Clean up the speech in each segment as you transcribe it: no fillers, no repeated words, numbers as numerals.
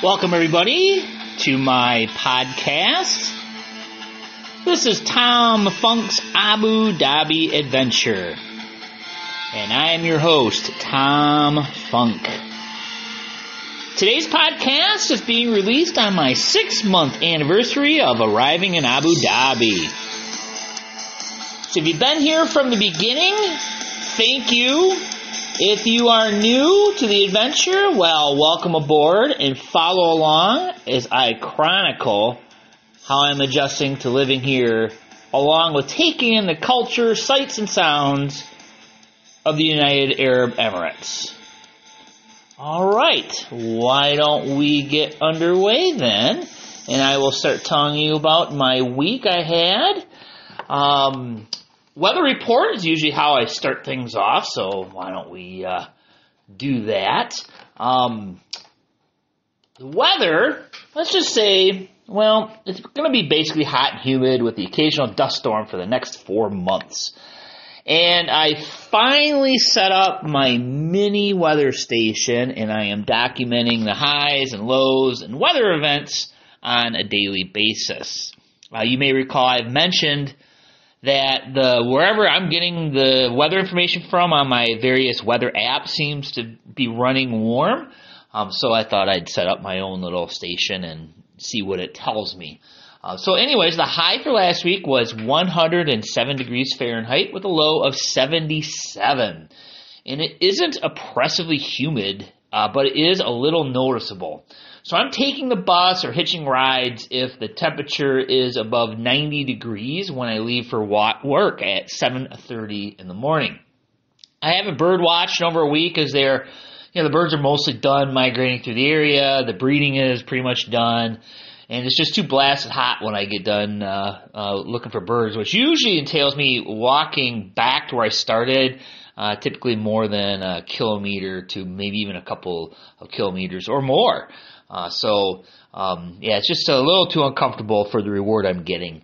Welcome, everybody, to my podcast. This is Tom Funk's Abu Dhabi Adventure, and I am your host, Tom Funk. Today's podcast is being released on my 6-month anniversary of arriving in Abu Dhabi. So if you've been here from the beginning, thank you. If you are new to the adventure, well, welcome aboard and follow along as I chronicle how I'm adjusting to living here, along with taking in the culture, sights, and sounds of the United Arab Emirates. All right, why don't we get underway then? And I will start telling you about my week I had. Weather report is usually how I start things off, so why don't we do that? The weather, let's just say, well, it's going to be basically hot and humid with the occasional dust storm for the next 4 months. And I finally set up my mini weather station, and I am documenting the highs and lows and weather events on a daily basis. You may recall I've mentioned that wherever I'm getting the weather information from on my various weather apps seems to be running warm. So I thought I'd set up my own little station and see what it tells me. So anyways, the high for last week was 107 degrees Fahrenheit with a low of 77. And it isn't oppressively humid, but it is a little noticeable. So I'm taking the bus or hitching rides if the temperature is above 90 degrees when I leave for work at 7:30 in the morning. I haven't bird watched in over a week as the birds are mostly done migrating through the area. The breeding is pretty much done. And it's just too blasted hot when I get done looking for birds, which usually entails me walking back to where I started, typically more than a kilometer to maybe even a couple of kilometers or more. It's just a little too uncomfortable for the reward I'm getting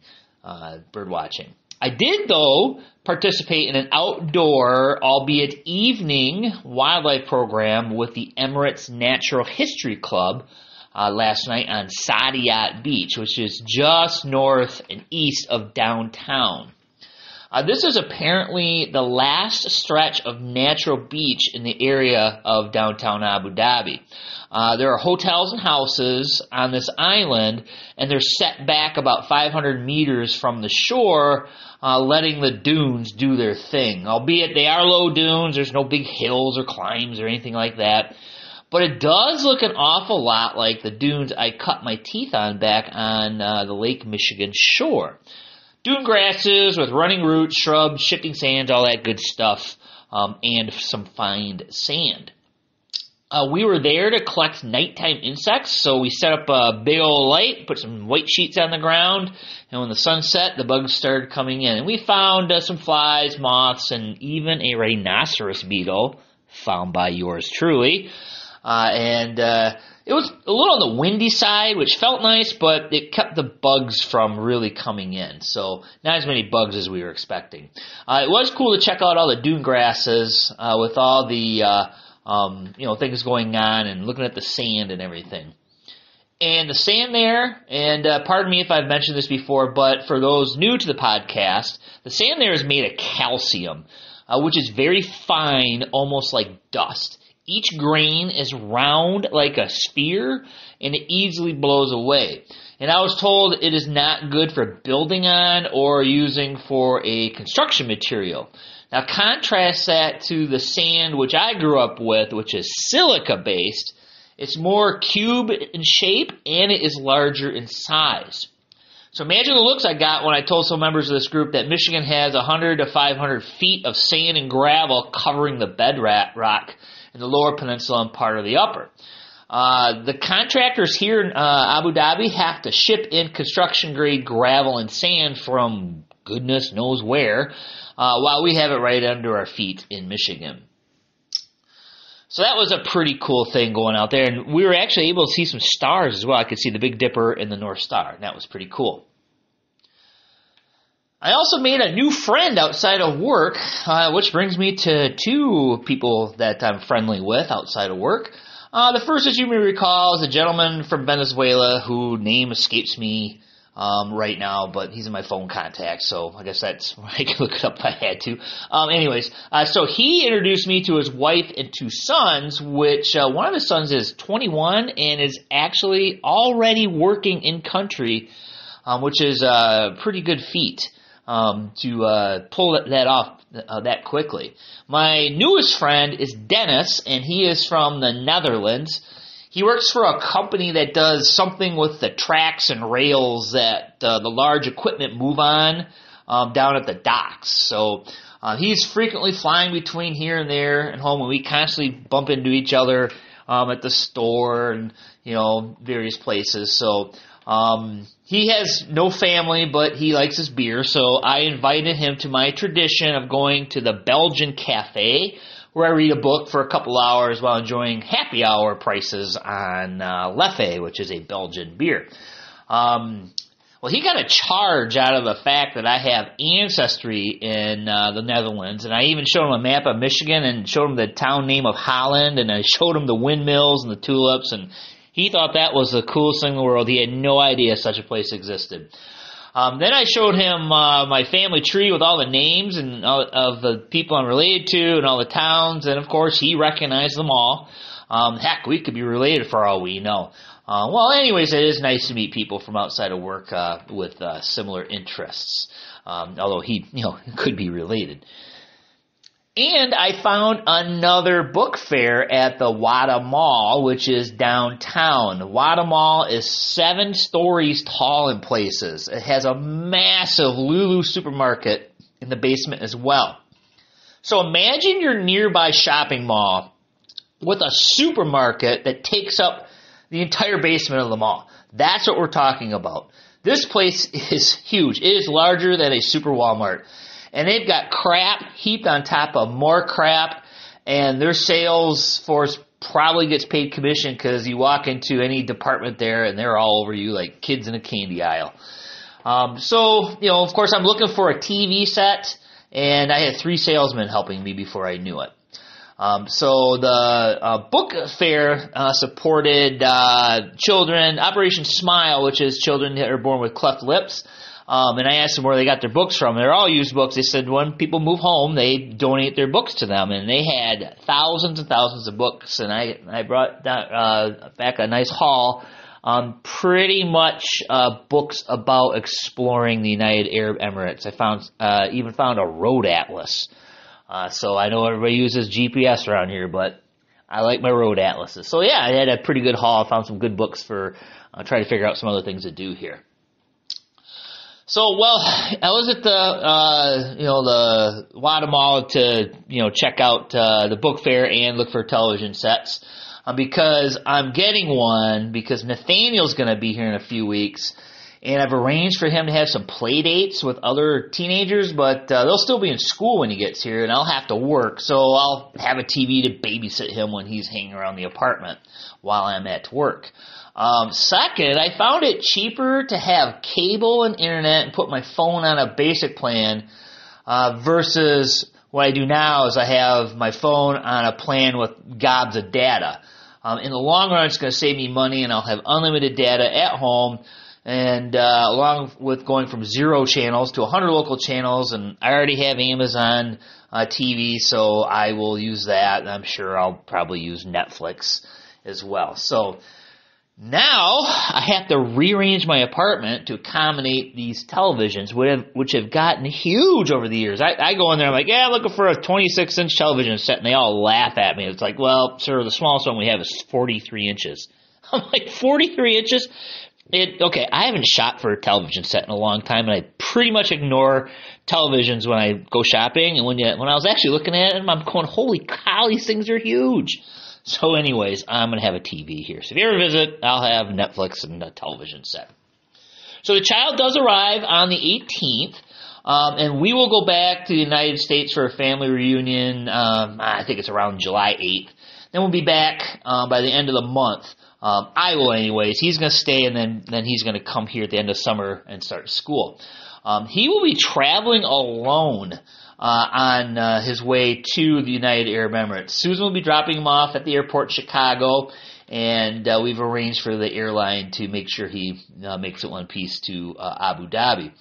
bird watching. I did, though, participate in an outdoor, albeit evening, wildlife program with the Emirates Natural History Club last night on Saadiyat Beach, which is just north and east of downtown. This is apparently the last stretch of natural beach in the area of downtown Abu Dhabi. There are hotels and houses on this island, and they're set back about 500 meters from the shore, letting the dunes do their thing. Albeit they are low dunes, there's no big hills or climbs or anything like that. But it does look an awful lot like the dunes I cut my teeth on back on the Lake Michigan shore. Dune grasses with running roots, shrubs, shifting sands, all that good stuff, and some fine sand. We were there to collect nighttime insects, so we set up a big old light, put some white sheets on the ground, and when the sun set, the bugs started coming in. And we found some flies, moths, and even a rhinoceros beetle, found by yours truly. It was a little on the windy side, which felt nice, but it kept the bugs from really coming in. So not as many bugs as we were expecting. It was cool to check out all the dune grasses with all the things going on and looking at the sand and everything. And the sand there, and pardon me if I've mentioned this before, but for those new to the podcast, the sand there is made of calcium, which is very fine, almost like dust. Each grain is round like a spear, and it easily blows away. And I was told it is not good for building on or using for a construction material. Now contrast that to the sand which I grew up with, which is silica-based. It's more cube in shape, and it is larger in size. So imagine the looks I got when I told some members of this group that Michigan has 100 to 500 feet of sand and gravel covering the bedrock in the lower peninsula and part of the upper. The contractors here in Abu Dhabi have to ship in construction-grade gravel and sand from goodness knows where, while we have it right under our feet in Michigan. So that was a pretty cool thing going out there, and we were actually able to see some stars as well. I could see the Big Dipper and the North Star, and that was pretty cool. I also made a new friend outside of work, which brings me to two people that I'm friendly with outside of work. The first, as you may recall, is a gentleman from Venezuela whose name escapes me right now, but he's in my phone contacts, so I guess that's I can look it up if I had to. So he introduced me to his wife and 2 sons, which one of his sons is 21 and is actually already working in country, which is a pretty good feat to pull that off that quickly. My newest friend is Dennis, and he is from the Netherlands. He works for a company that does something with the tracks and rails that the large equipment move on down at the docks. So he's frequently flying between here and there and home, and we constantly bump into each other at the store and, various places. So he has no family, but he likes his beer. So I invited him to my tradition of going to the Belgian Cafe, where I read a book for a couple hours while enjoying happy hour prices on Leffe, which is a Belgian beer. Well, he got a charge out of the fact that I have ancestry in the Netherlands, and I even showed him a map of Michigan and showed him the town name of Holland, and I showed him the windmills and the tulips, and he thought that was the coolest thing in the world. He had no idea such a place existed. Then I showed him my family tree with all the names and of the people I'm related to and all the towns, and of course he recognized them all. Heck, we could be related for all we know. Anyways, it is nice to meet people from outside of work with similar interests, although he could be related. And I found another book fair at the Wada Mall, which is downtown. The Wada Mall is 7 stories tall in places. It has a massive Lulu supermarket in the basement as well. So imagine your nearby shopping mall with a supermarket that takes up the entire basement of the mall. That's what we're talking about. This place is huge. It is larger than a super Walmart. And they've got crap heaped on top of more crap, and their sales force probably gets paid commission because you walk into any department there and they're all over you like kids in a candy aisle. Of course, I'm looking for a TV set, and I had 3 salesmen helping me before I knew it. The book fair supported children, Operation Smile, which is children that are born with cleft lips. And I asked them where they got their books from. They're all used books. They said when people move home, they donate their books to them. And they had thousands and thousands of books. And I brought back a nice haul on pretty much books about exploring the United Arab Emirates. I even found a road atlas. So I know everybody uses GPS around here, but I like my road atlases. So yeah, I had a pretty good haul. I found some good books for trying to figure out some other things to do here. So, I was at the Wada Mall to, check out the book fair and look for television sets because I'm getting one because Nathaniel's going to be here in a few weeks, and I've arranged for him to have some play dates with other teenagers, but they'll still be in school when he gets here, and I'll have to work, so I'll have a TV to babysit him when he's hanging around the apartment while I'm at work. Second, I found it cheaper to have cable and internet and put my phone on a basic plan versus what I do now is I have my phone on a plan with gobs of data. In the long run, it's going to save me money, and I'll have unlimited data at home, and along with going from 0 channels to 100 local channels, and I already have Amazon TV, so I will use that, and I'm sure I'll probably use Netflix as well. So now I have to rearrange my apartment to accommodate these televisions, which have gotten huge over the years. I go in there, I'm like, I'm looking for a 26-inch television set, and they all laugh at me. It's like, well, sir, the smallest one we have is 43 inches. I'm like, 43 inches? Okay, I haven't shopped for a television set in a long time, and I pretty much ignore televisions when I go shopping. And when I was actually looking at them, I'm going, holy cow, these things are huge. So anyways, I'm going to have a TV here. So if you ever visit, I'll have Netflix and a television set. So the child does arrive on the 18th, and we will go back to the United States for a family reunion. I think it's around July 8th. Then we'll be back by the end of the month. I will anyways. He's going to stay, and then he's going to come here at the end of summer and start school. He will be traveling alone on his way to the United Arab Emirates. Susan will be dropping him off at the airport in Chicago, and we've arranged for the airline to make sure he makes it one piece to Abu Dhabi.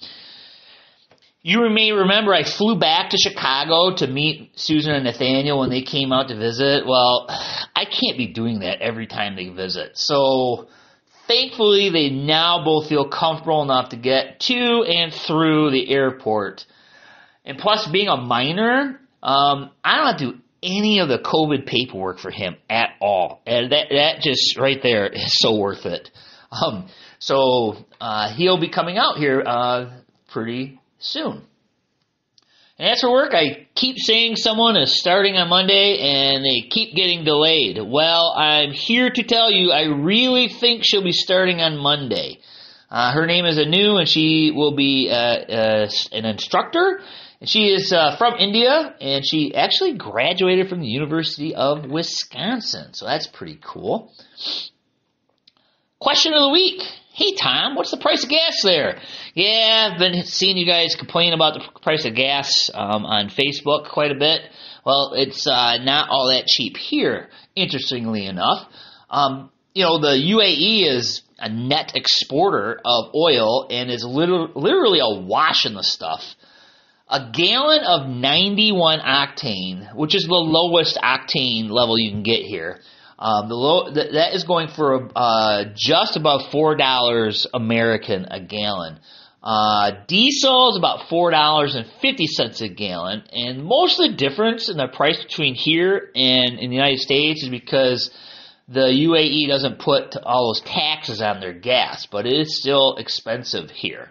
You may remember I flew back to Chicago to meet Susan and Nathaniel when they came out to visit. Well, I can't be doing that every time they visit. So thankfully, they now both feel comfortable enough to get to and through the airport. And plus, being a minor, I don't have to do any of the COVID paperwork for him at all. And that just right there is so worth it. So he'll be coming out here pretty soon. And as for work, I keep saying someone is starting on Monday, and they keep getting delayed. Well, I'm here to tell you I really think she'll be starting on Monday. Her name is Anu, and she will be an instructor. And she is from India, and she actually graduated from the University of Wisconsin. So that's pretty cool. Question of the week. Hey, Tom, what's the price of gas there? Yeah, I've been seeing you guys complain about the price of gas on Facebook quite a bit. Well, it's not all that cheap here, interestingly enough. The UAE is a net exporter of oil and is literally awash in the stuff. A gallon of 91 octane, which is the lowest octane level you can get here, that is going for just above $4 American a gallon. Diesel is about $4.50 a gallon, and most of the difference in the price between here and in the United States is because the UAE doesn't put all those taxes on their gas, but it is still expensive here.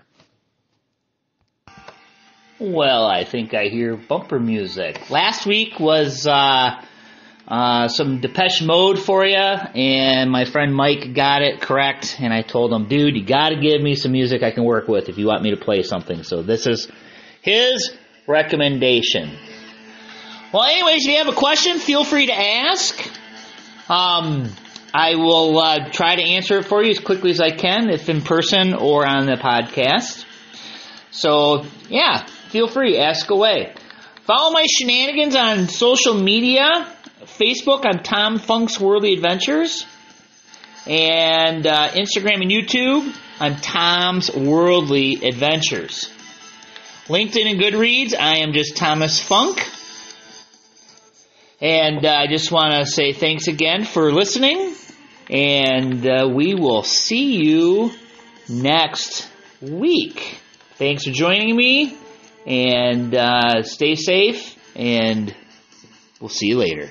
Well, I think I hear bumper music. Last week was some Depeche Mode for you, and my friend Mike got it correct, and I told him, dude, you got to give me some music I can work with if you want me to play something. So this is his recommendation. Well, anyways, if you have a question, feel free to ask. I will try to answer it for you as quickly as I can, if in person or on the podcast. So, yeah, feel free, ask away. Follow my shenanigans on social media. Facebook, I'm Tom Funk's Worldly Adventures. And Instagram and YouTube, I'm Tom's Worldly Adventures. LinkedIn and Goodreads, I am just Thomas Funk. And I just want to say thanks again for listening. And we will see you next week. Thanks for joining me. And stay safe. And we'll see you later.